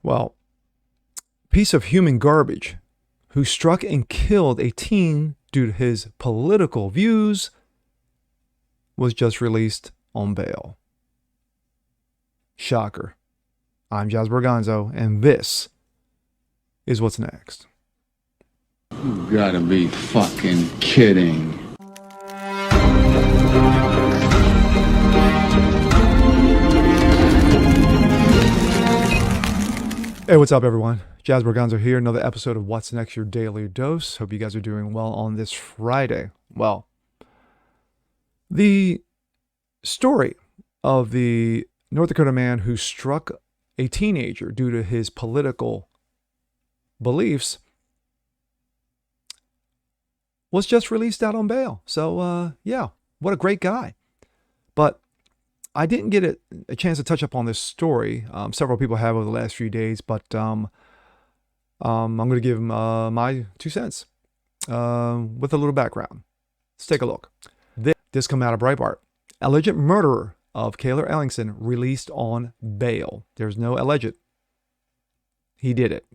Well, piece of human garbage who struck and killed a teen due to his political views was just released on bail. Shocker. I'm Jazz Borganzo, and this is what's next. You gotta be fucking kidding. Hey, what's up, everyone? Jazz Borganzo here. Another episode of What's Next, your daily dose. Hope you guys are doing well on this Friday. Well, the story of the North Dakota man who struck a teenager due to his political beliefs was just released out on bail. So, yeah, what a great guy. But I didn't get a chance to touch up on this story. Several people have over the last few days, but I'm going to give my 2 cents with a little background. Let's take a look. This come out of Breitbart. Alleged murderer of Cayler Ellingson released on bail. There's no alleged. He did it.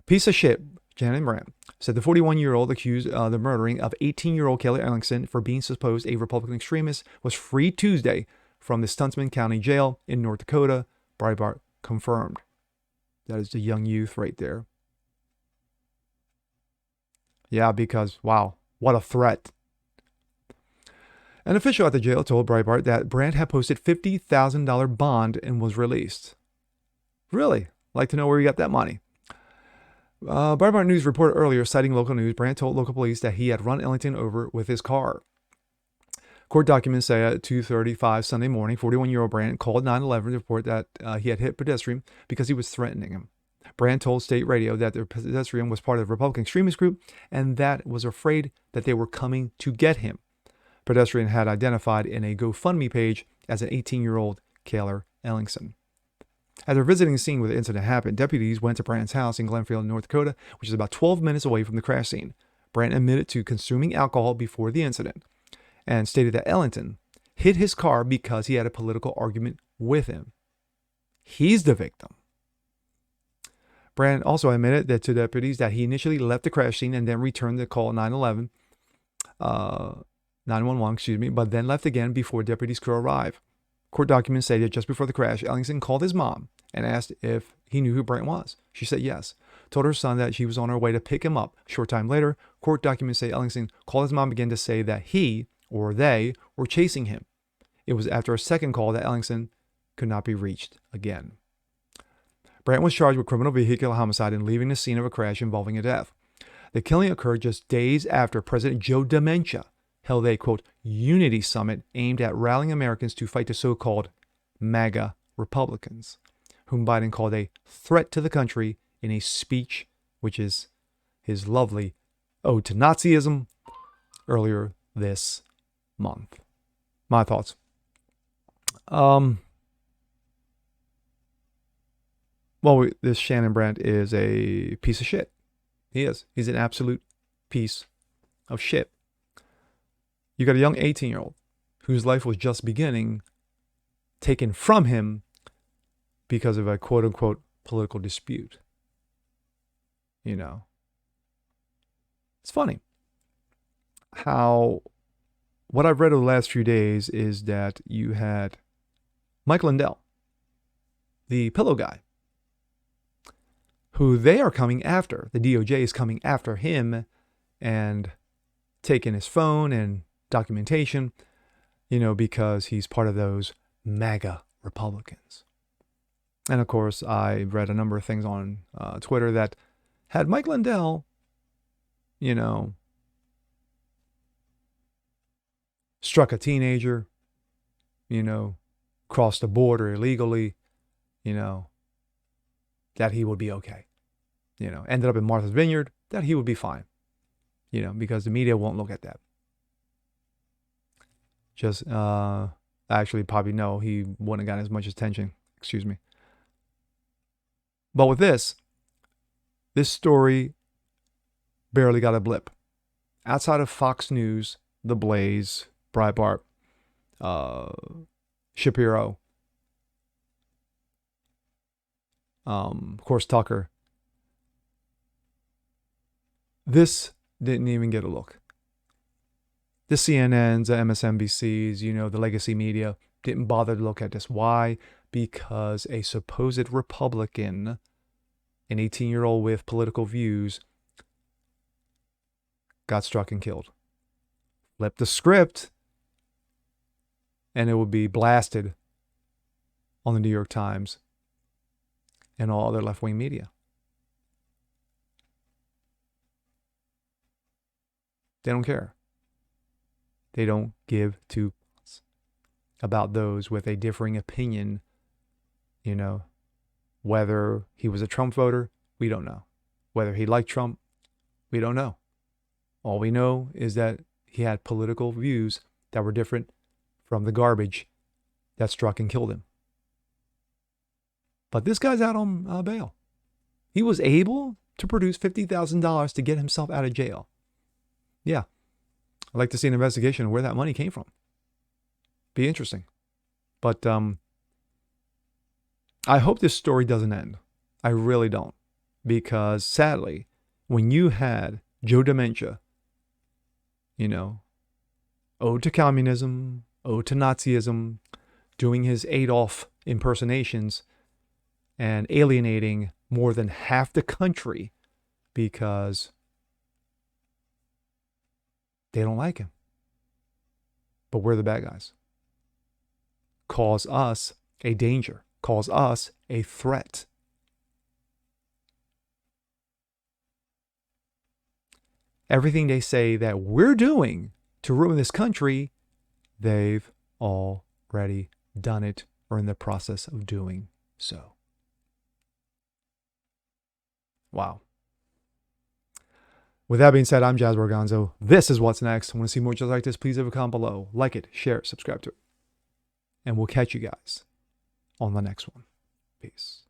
Piece of shit, Shannon Brandt said the 41-year-old accused of the murdering of 18-year-old Cayler Ellingson for being supposed a Republican extremist was freed Tuesday from the Stutsman County Jail in North Dakota. Breitbart confirmed. That is the young youth right there. Yeah, because, wow, what a threat. An official at the jail told Breitbart that Brandt had posted $50,000 bond and was released. Really? Like to know where he got that money. Breitbart News reported earlier, citing local news, Brandt told local police that he had run Ellington over with his car. Court documents say at 2:35 Sunday morning, 41-year-old Brandt called 911 to report that he had hit a pedestrian because he was threatening him. Brandt told state radio that the pedestrian was part of the Republican extremist group and that was afraid that they were coming to get him. Pedestrian had identified in a GoFundMe page as an 18-year-old Cayler Ellingson. After visiting the scene where the incident happened, deputies went to Brandt's house in Glenfield, North Dakota, which is about 12 minutes away from the crash scene. Brandt admitted to consuming alcohol before the incident and stated that Ellington hit his car because he had a political argument with him. He's the victim. Brandt also admitted that to deputies that he initially left the crash scene and then returned the call 911, 911, but then left again before deputies could arrive. Court documents say that just before the crash, Ellingson called his mom and asked if he knew who Brandt was. She said yes. Told her son that she was on her way to pick him up. Short time later, court documents say Ellingson called his mom again to say that he or they were chasing him. It was after a second call that Ellingson could not be reached again. Brandt was charged with criminal vehicular homicide and leaving the scene of a crash involving a death. The killing occurred just days after President Joe Dementia held a, quote, unity summit aimed at rallying Americans to fight the so-called MAGA Republicans, whom Biden called a threat to the country in a speech, which is his lovely ode to Nazism, earlier this month. My thoughts. Well, this Shannon Brandt is a piece of shit. He is. He's an absolute piece of shit. You got a young 18-year-old whose life was just beginning, taken from him because of a quote-unquote political dispute. You know. It's funny how what I've read over the last few days is that you had Mike Lindell, the pillow guy, who they are coming after. The DOJ is coming after him and taking his phone and documentation, you know, because he's part of those MAGA Republicans. And of course, I read a number of things on Twitter that had Mike Lindell, you know, struck a teenager, you know, crossed the border illegally, you know, that he would be okay. You know, ended up in Martha's Vineyard, that he would be fine. You know, because the media won't look at that. Just, actually, probably no, he wouldn't have gotten as much attention. Excuse me. But with this story barely got a blip. Outside of Fox News, The Blaze, Breitbart, Shapiro, Of course, Tucker. This didn't even get a look. The CNNs, the MSNBCs, the legacy media didn't bother to look at this. Why? Because a supposed Republican, an 18-year-old with political views, got struck and killed. Flip the script, and it would be blasted on the New York Times and all other left-wing media. They don't care. They don't give two fucks about those with a differing opinion. Whether he was a Trump voter, we don't know. Whether he liked Trump, we don't know. All we know is that he had political views that were different from the garbage that struck and killed him. But this guy's out on bail. He was able to produce $50,000 to get himself out of jail. Yeah. I'd like to see an investigation of where that money came from. Be interesting. But I hope this story doesn't end. I really don't. Because sadly, when you had Joe Dementia, ode to communism, ode to Nazism, doing his Adolf impersonations and alienating more than half the country because they don't like him. But we're the bad guys. Calls us a danger. Calls us a threat. Everything they say that we're doing to ruin this country, they've already done it or in the process of doing so. Wow. With that being said, I'm Jazz Borgonzo. This is What's Next. Want to see more just like this? Please leave a comment below. Like it, share it, subscribe to it. And we'll catch you guys on the next one. Peace.